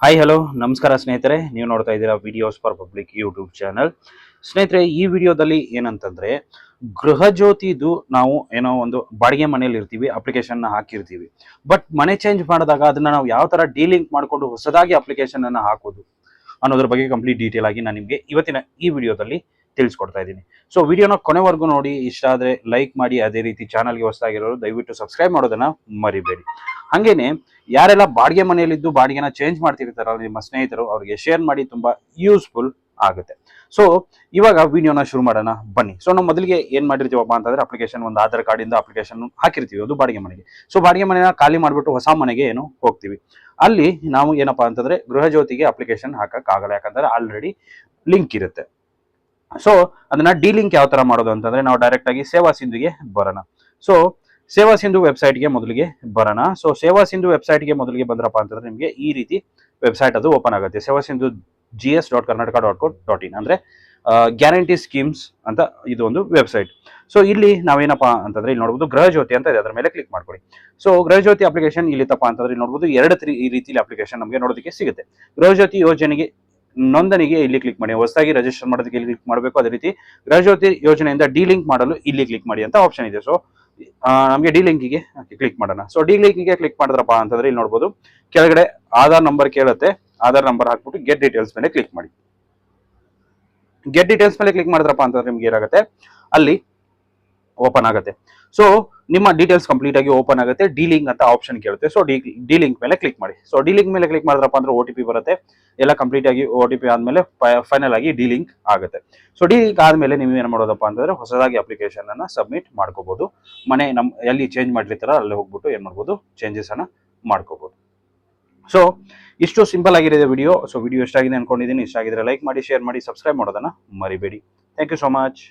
Hi hello ನಮಸ್ಕಾರ ಸ್ನೇಹಿತರೆ, ನೀವು ನೋಡ್ತಾ ಇದ್ದೀರಾ videos for public YouTube channel. ಸ್ನೇಹಿತರೆ, ಈ ವಿಡಿಯೋದಲ್ಲಿ ಏನಂತಂದ್ರೆ ಗೃಹ ಜ್ಯೋತಿದು ನಾವು ಏನೋ ಒಂದು ಬಾಡಿಗೆ ಮನೆಯಲ್ಲಿ ಇರ್ತೀವಿ, ಅಪ್ಲಿಕೇಶನ್ ಹಾಕಿರ್ತೀವಿ. ಬಟ್ ಮನೆ ಚೇಂಜ್ ಮಾಡಿದಾಗ ಅದನ್ನ ನಾವು ಯಾವ ತರ ಡೀಲಿಂಕ್ ಮಾಡಿಕೊಂಡು ಹೊಸದಾಗಿ ಅಪ್ಲಿಕೇಶನ್ ಅನ್ನ ಹಾಕೋದು ಅನ್ನೋದ್ರ ಬಗ್ಗೆ ಕಂಪ್ಲೀಟ್ ಡೀಟೇಲ್ ಆಗಿ ನಾನು ನಿಮಗೆ ಇವತ್ತಿನ ಈ ವಿಡಿಯೋದಲ್ಲಿ ತಿಳಿಸ್ಕೊಡ್ತಾ ಇದ್ದೀನಿ. ಸೊ ವಿಡಿಯೋನ ಕೊನೆವರೆಗೂ ನೋಡಿ, ಇಷ್ಟ ಆದ್ರೆ ಲೈಕ್ ಮಾಡಿ, ಅದೇ ರೀತಿ ಚಾನಲ್ಗೆ ಹೊಸದಾಗಿರೋರು ದಯವಿಟ್ಟು ಸಬ್ಸ್ಕ್ರೈಬ್ ಮಾಡೋದನ್ನ ಮರಿಬೇಡಿ. ಹಂಗೇನೆ ಯಾರೆಲ್ಲ ಬಾಡಿಗೆ ಮನೆಯಲ್ಲಿದ್ದು ಬಾಡಿಗೆನ ಚೇಂಜ್ ಮಾಡ್ತಿರ್ತಾರಲ್ಲ ನಿಮ್ಮ ಸ್ನೇಹಿತರು, ಅವ್ರಿಗೆ ಶೇರ್ ಮಾಡಿ, ತುಂಬಾ ಯೂಸ್ಫುಲ್ ಆಗುತ್ತೆ. ಸೊ ಇವಾಗ ವಿಡಿಯೋನ ಶುರು ಮಾಡೋಣ ಬನ್ನಿ. ಸೊ ನಾವು ಮೊದಲಿಗೆ ಏನ್ ಮಾಡಿರ್ತೀವಪ್ಪ ಅಂತಂದ್ರೆ ಅಪ್ಲಿಕೇಶನ್ ಒಂದು ಆಧಾರ್ ಕಾರ್ಡ್ ಇಂದ ಅಪ್ಲಿಕೇಶನ್ ಹಾಕಿರ್ತೀವಿ, ಅದು ಬಾಡಿಗೆ ಮನೆಗೆ. ಸೊ ಬಾಡಿಗೆ ಮನೆನ ಖಾಲಿ ಮಾಡ್ಬಿಟ್ಟು ಹೊಸ ಮನೆಗೆ ಏನು ಹೋಗ್ತೀವಿ. ಅಲ್ಲಿ ನಾವು ಏನಪ್ಪಾ ಅಂತಂದ್ರೆ ಗೃಹ ಜ್ಯೋತಿಗೆ ಅಪ್ಲಿಕೇಶನ್ ಹಾಕಕ್ ಆಗಲ್ಲ, ಯಾಕಂದ್ರೆ ಆಲ್ರೆಡಿ ಲಿಂಕ್ ಇರುತ್ತೆ. ಸೊ ಅದನ್ನ ಡಿಲಿಂಕ್ ಯಾವ ತರ ಮಾಡೋದು ಅಂತಂದ್ರೆ ನಾವು ಡೈರೆಕ್ಟ್ ಆಗಿ ಸೇವಾ ಸಿಂಧುಗೆ ಬರೋಣ. ಸೊ ಸೇವಾ ಸಿಂಧು ವೆಬ್ಸೈಟ್ಗೆ ಮೊದಲಿಗೆ ಬರೋಣ. ಸೊ ಸೇವಾ ಸಿಂಧು ವೆಬ್ಸೈಟ್ಗೆ ಮೊದಲಿಗೆ ಬಂದ್ರಪ್ಪ ಅಂತಂದ್ರೆ ನಿಮಗೆ ಈ ರೀತಿ ವೆಬ್ಸೈಟ್ ಅದು ಓಪನ್ ಆಗುತ್ತೆ. ಸೇವಾ ಸಿಂಧು gs.karnataka.co.in ಅಂದ್ರೆ ಗ್ಯಾರಂಟಿ ಸ್ಕೀಮ್ಸ್ ಅಂತ ಇದು ಒಂದು ವೆಬ್ಸೈಟ್. ಸೊ ಇಲ್ಲಿ ನಾವೇನಪ್ಪಾ ಅಂತಂದ್ರೆ ಇಲ್ಲಿ ನೋಡಬಹುದು ಗೃಹ ಜ್ಯೋತಿ ಅಂತ ಇದೆ, ಅದರ ಮೇಲೆ ಕ್ಲಿಕ್ ಮಾಡ್ಕೊಳ್ಳಿ. ಸೊ ಗೃಹ ಜ್ಯೋತಿ ಅಪ್ಲಿಕೇಶನ್ ಇಲ್ಲಿ ತಪ್ಪ ಅಂತಂದ್ರೆ ಇಲ್ಲಿ ನೋಡಬಹುದು ಈ ರೀತಿಲಿ ಅಪ್ಲಿಕೇಶನ್ ನಮಗೆ ನೋಡೋದಕ್ಕೆ ಸಿಗುತ್ತೆ. ಗೃಹ ಜ್ಯೋತಿ ಯೋಜನೆಗೆ ನೋಂದಣಿಗೆ ಇಲ್ಲಿ ಕ್ಲಿಕ್ ಮಾಡಿ, ಹೊಸದಾಗಿ ರಿಜಿಸ್ಟರ್ ಮಾಡೋದಕ್ಕೆ ಇಲ್ಲಿ ಕ್ಲಿಕ್ ಮಾಡಬೇಕು. ಅದೇ ರೀತಿ ಗೃಹ ಜ್ಯೋತಿ ಯೋಜನೆಯಿಂದ ಡಿಲಿಂಕ್ ಮಾಡಲು ಇಲ್ಲಿ ಕ್ಲಿಕ್ ಮಾಡಿ ಅಂತ ಆಪ್ಷನ್ ಇದೆ. ಸೊ ನಮಗೆ ಡಿಲಿಂಕಿಗೆ ಕ್ಲಿಕ್ ಮಾಡೋಣ. ಸೊ ಡಿಲಿಂಕಿಗೆ ಕ್ಲಿಕ್ ಮಾಡಿದ್ರಪ್ಪ ಅಂತಂದ್ರೆ ಇಲ್ಲಿ ನೋಡಬಹುದು ಕೆಳಗಡೆ ಆಧಾರ್ ನಂಬರ್ ಕೇಳುತ್ತೆ. ಆಧಾರ್ ನಂಬರ್ ಹಾಕ್ಬಿಟ್ಟು ಗೆಟ್ ಡೀಟೇಲ್ಸ್ ಮೇಲೆ ಕ್ಲಿಕ್ ಮಾಡಿ. ಗೆಟ್ ಡೀಟೇಲ್ಸ್ ಮೇಲೆ ಕ್ಲಿಕ್ ಮಾಡಿದ್ರಪ್ಪ ಅಂತಂದ್ರೆ ನಿಮ್ಗೆ ಏನಾಗುತ್ತೆ, ಅಲ್ಲಿ ಓಪನ್ ಆಗುತ್ತೆ. ಸೊ ನಿಮ್ಮ ಡೀಟೇಲ್ಸ್ ಕಂಪ್ಲೀಟ್ ಆಗಿ ಓಪನ್ ಆಗುತ್ತೆ. ಡಿಲಿಂಕ್ ಅಂತ ಆಪ್ಷನ್ ಕೇಳುತ್ತೆ. ಸೊ ಡಿಲಿಂಕ್ ಮೇಲೆ ಕ್ಲಿಕ್ ಮಾಡಿ. ಸೊ ಡಿಲಿಂಕ್ ಮೇಲೆ ಕ್ಲಿಕ್ ಮಾಡಿದ್ರಪ್ಪ ಅಂದ್ರೆ OTP ಬರುತ್ತೆ. ಎಲ್ಲ ಕಂಪ್ಲೀಟ್ ಆಗಿ OTP ಆದ್ಮೇಲೆ ಫೈನಲ್ ಆಗಿ ಡಿಲಿಂಕ್ ಆಗುತ್ತೆ. ಸೊ ಡಿಲಿಂಕ್ ಆದ್ಮೇಲೆ ನೀವು ಏನ್ ಮಾಡೋದಪ್ಪ ಅಂತಂದ್ರೆ ಹೊಸದಾಗಿ ಅಪ್ಲಿಕೇಶನ್ ಅನ್ನ ಸಬ್ಮಿಟ್ ಮಾಡ್ಕೋಬಹುದು. ಮನೆ ಎಲ್ಲಿ ಚೇಂಜ್ ಮಾಡಿರ್ತಾರ ಅಲ್ಲಿ ಹೋಗ್ಬಿಟ್ಟು ಏನ್ ಮಾಡ್ಬೋದು, ಚೇಂಜಸ್ ಅನ್ನ ಮಾಡ್ಕೋಬಹುದು. ಸೊ ಇಷ್ಟು ಸಿಂಪಲ್ ಆಗಿದೆ ವಿಡಿಯೋ. ಸೊ ವಿಡಿಯೋ ಇಷ್ಟ ಆಗಿದೆ ಅನ್ಕೊಂಡಿದ್ದೀನಿ. ಇಷ್ಟ ಆಗಿದ್ರೆ ಲೈಕ್ ಮಾಡಿ, ಶೇರ್ ಮಾಡಿ, ಸಬ್ಸ್ಕ್ರೈಬ್ ಮಾಡೋದನ್ನ ಮರಿಬೇಡಿ. Thank you so much.